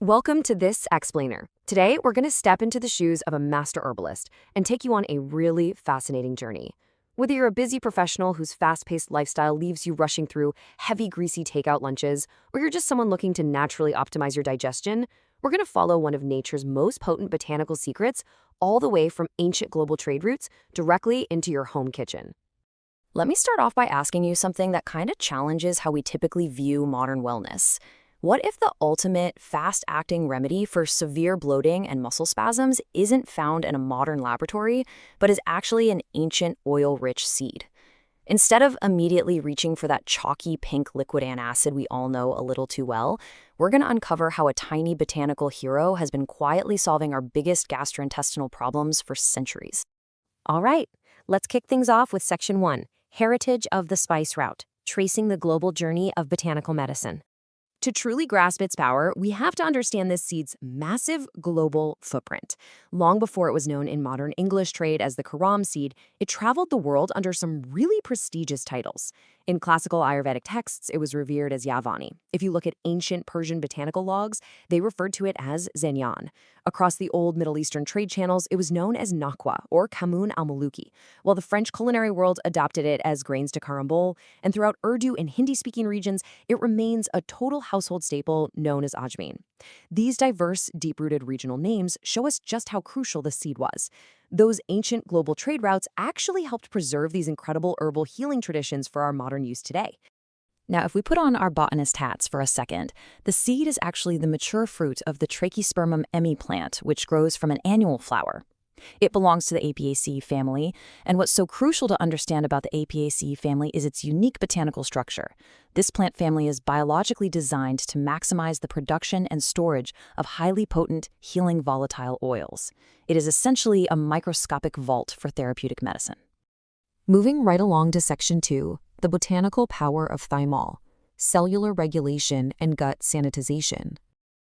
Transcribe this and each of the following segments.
Welcome to this explainer. Today, we're going to step into the shoes of a master herbalist and take you on a really fascinating journey. Whether you're a busy professional whose fast-paced lifestyle leaves you rushing through heavy, greasy takeout lunches, or you're just someone looking to naturally optimize your digestion, we're going to follow one of nature's most potent botanical secrets all the way from ancient global trade routes directly into your home kitchen. Let me start off by asking you something that kind of challenges how we typically view modern wellness. What if the ultimate fast-acting remedy for severe bloating and muscle spasms isn't found in a modern laboratory, but is actually an ancient oil-rich seed? Instead of immediately reaching for that chalky pink liquid antacid we all know a little too well, we're going to uncover how a tiny botanical hero has been quietly solving our biggest gastrointestinal problems for centuries. All right, let's kick things off with Section 1, Heritage of the Spice Route, Tracing the Global Journey of Botanical Medicine. To truly grasp its power, we have to understand this seed's massive global footprint. Long before it was known in modern English trade as the Carom Seed, it traveled the world under some really prestigious titles. In classical Ayurvedic texts, it was revered as Yavani. If you look at ancient Persian botanical logs, they referred to it as Zenyan. Across the old Middle Eastern trade channels, it was known as Nakwa or Kamun al-Muluki, while the French culinary world adopted it as grains de carambole, and throughout Urdu and Hindi-speaking regions, it remains a total household staple known as Ajwain. These diverse, deep-rooted regional names show us just how crucial the seed was. Those ancient global trade routes actually helped preserve these incredible herbal healing traditions for our modern use today. Now, if we put on our botanist hats for a second, the seed is actually the mature fruit of the Trachyspermum ammi plant, which grows from an annual flower. It belongs to the Apiaceae family, and what's so crucial to understand about the Apiaceae family is its unique botanical structure. This plant family is biologically designed to maximize the production and storage of highly potent, healing volatile oils. It is essentially a microscopic vault for therapeutic medicine. Moving right along to Section 2, the botanical power of Thymol, cellular regulation and gut sanitization.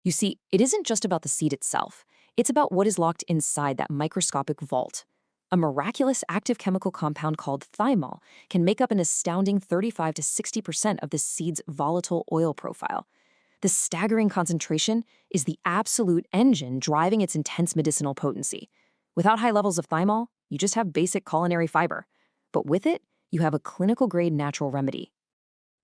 You see, it isn't just about the seed itself. It's about what is locked inside that microscopic vault. A miraculous active chemical compound called thymol can make up an astounding 35 to 60% of the seed's volatile oil profile. The staggering concentration is the absolute engine driving its intense medicinal potency. Without high levels of thymol, you just have basic culinary fiber. But with it, you have a clinical-grade natural remedy.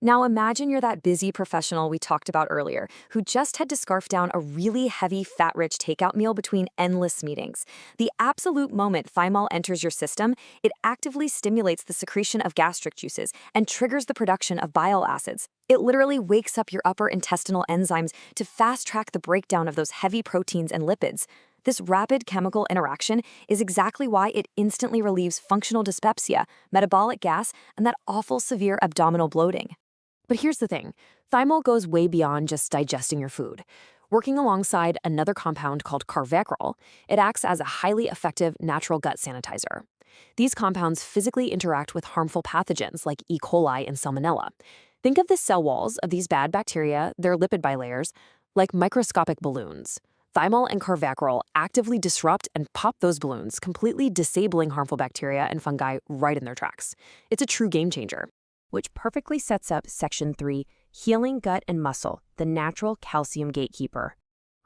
Now imagine you're that busy professional we talked about earlier who just had to scarf down a really heavy, fat-rich takeout meal between endless meetings. The absolute moment thymol enters your system, it actively stimulates the secretion of gastric juices and triggers the production of bile acids. It literally wakes up your upper intestinal enzymes to fast-track the breakdown of those heavy proteins and lipids. This rapid chemical interaction is exactly why it instantly relieves functional dyspepsia, metabolic gas, and that awful severe abdominal bloating. But here's the thing, thymol goes way beyond just digesting your food. Working alongside another compound called carvacrol, it acts as a highly effective natural gut sanitizer. These compounds physically interact with harmful pathogens like E. coli and Salmonella. Think of the cell walls of these bad bacteria, their lipid bilayers, like microscopic balloons. Thymol and carvacrol actively disrupt and pop those balloons, completely disabling harmful bacteria and fungi right in their tracks. It's a true game changer. Which perfectly sets up Section 3, Healing Gut and Muscle, the Natural Calcium Gatekeeper.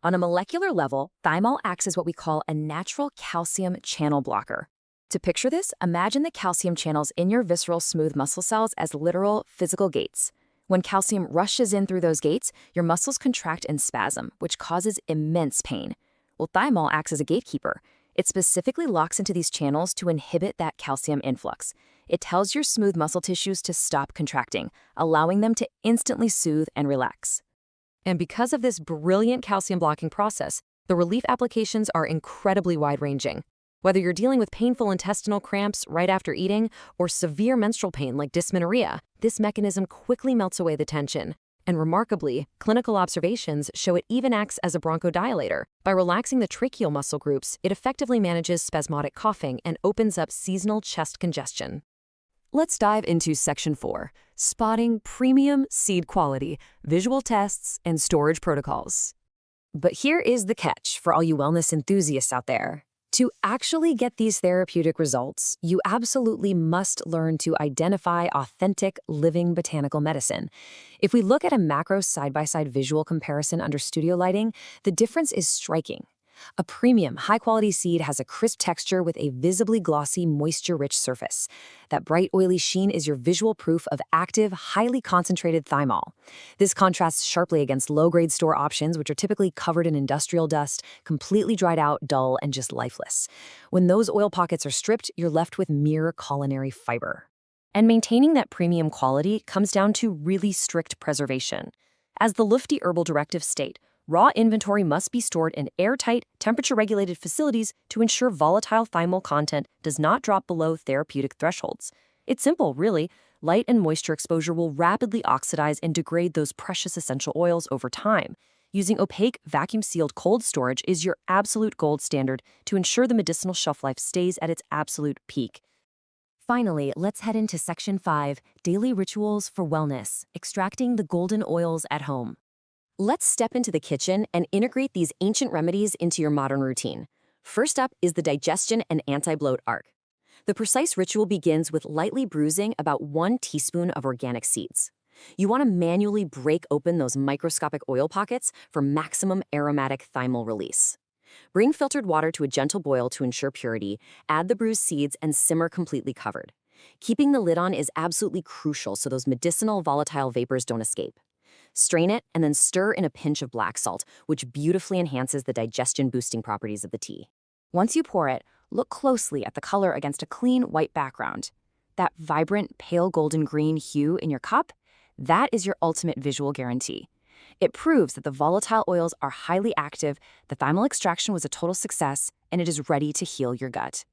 On a molecular level, thymol acts as what we call a natural calcium channel blocker. To picture this, imagine the calcium channels in your visceral smooth muscle cells as literal physical gates. When calcium rushes in through those gates, your muscles contract and spasm, which causes immense pain. Well, thymol acts as a gatekeeper. It specifically locks into these channels to inhibit that calcium influx. It tells your smooth muscle tissues to stop contracting, allowing them to instantly soothe and relax. And because of this brilliant calcium blocking process, the relief applications are incredibly wide-ranging. Whether you're dealing with painful intestinal cramps right after eating or severe menstrual pain like dysmenorrhea, this mechanism quickly melts away the tension. And remarkably, clinical observations show it even acts as a bronchodilator. By relaxing the tracheal muscle groups, it effectively manages spasmodic coughing and opens up seasonal chest congestion. Let's dive into Section 4, Spotting Premium Seed Quality, Visual Tests, and Storage Protocols. But here is the catch for all you wellness enthusiasts out there. To actually get these therapeutic results, you absolutely must learn to identify authentic, living botanical medicine. If we look at a macro side-by-side visual comparison under studio lighting, the difference is striking. A premium, high-quality seed has a crisp texture with a visibly glossy, moisture-rich surface. That bright, oily sheen is your visual proof of active, highly concentrated thymol. This contrasts sharply against low-grade store options, which are typically covered in industrial dust, completely dried out, dull, and just lifeless. When those oil pockets are stripped, you're left with mere culinary fiber. And maintaining that premium quality comes down to really strict preservation. As the Lutfi Herbal Directives state, raw inventory must be stored in airtight, temperature-regulated facilities to ensure volatile thymol content does not drop below therapeutic thresholds. It's simple, really. Light and moisture exposure will rapidly oxidize and degrade those precious essential oils over time. Using opaque, vacuum-sealed cold storage is your absolute gold standard to ensure the medicinal shelf life stays at its absolute peak. Finally, let's head into Section 5, Daily Rituals for Wellness, Extracting the Golden Oils at Home. Let's step into the kitchen and integrate these ancient remedies into your modern routine. First up is the digestion and anti-bloat arc. The precise ritual begins with lightly bruising about 1 teaspoon of organic seeds. You want to manually break open those microscopic oil pockets for maximum aromatic thymol release. Bring filtered water to a gentle boil to ensure purity, add the bruised seeds, and simmer completely covered. Keeping the lid on is absolutely crucial so those medicinal volatile vapors don't escape. Strain it and then stir in a pinch of black salt, which beautifully enhances the digestion-boosting properties of the tea. Once you pour it, look closely at the color against a clean white background. That vibrant, pale golden green hue in your cup, that is your ultimate visual guarantee. It proves that the volatile oils are highly active, the thymol extraction was a total success, and it is ready to heal your gut.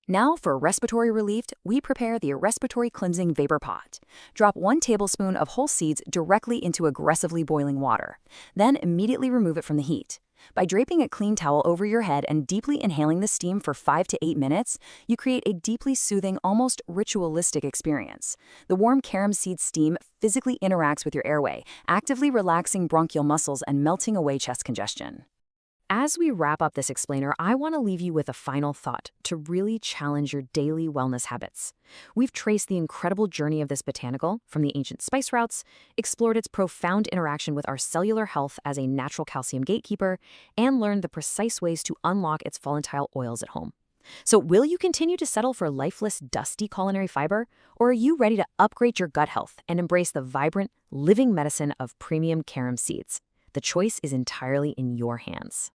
Now, for respiratory relief, we prepare the Respiratory Cleansing Vapor Pot. Drop 1 tablespoon of whole seeds directly into aggressively boiling water. Then immediately remove it from the heat. By draping a clean towel over your head and deeply inhaling the steam for 5 to 8 minutes, you create a deeply soothing, almost ritualistic experience. The warm Carom Seed steam physically interacts with your airway, actively relaxing bronchial muscles and melting away chest congestion. As we wrap up this explainer, I want to leave you with a final thought to really challenge your daily wellness habits. We've traced the incredible journey of this botanical from the ancient spice routes, explored its profound interaction with our cellular health as a natural calcium gatekeeper, and learned the precise ways to unlock its volatile oils at home. So will you continue to settle for lifeless, dusty culinary fiber, or are you ready to upgrade your gut health and embrace the vibrant, living medicine of premium Carom seeds? The choice is entirely in your hands.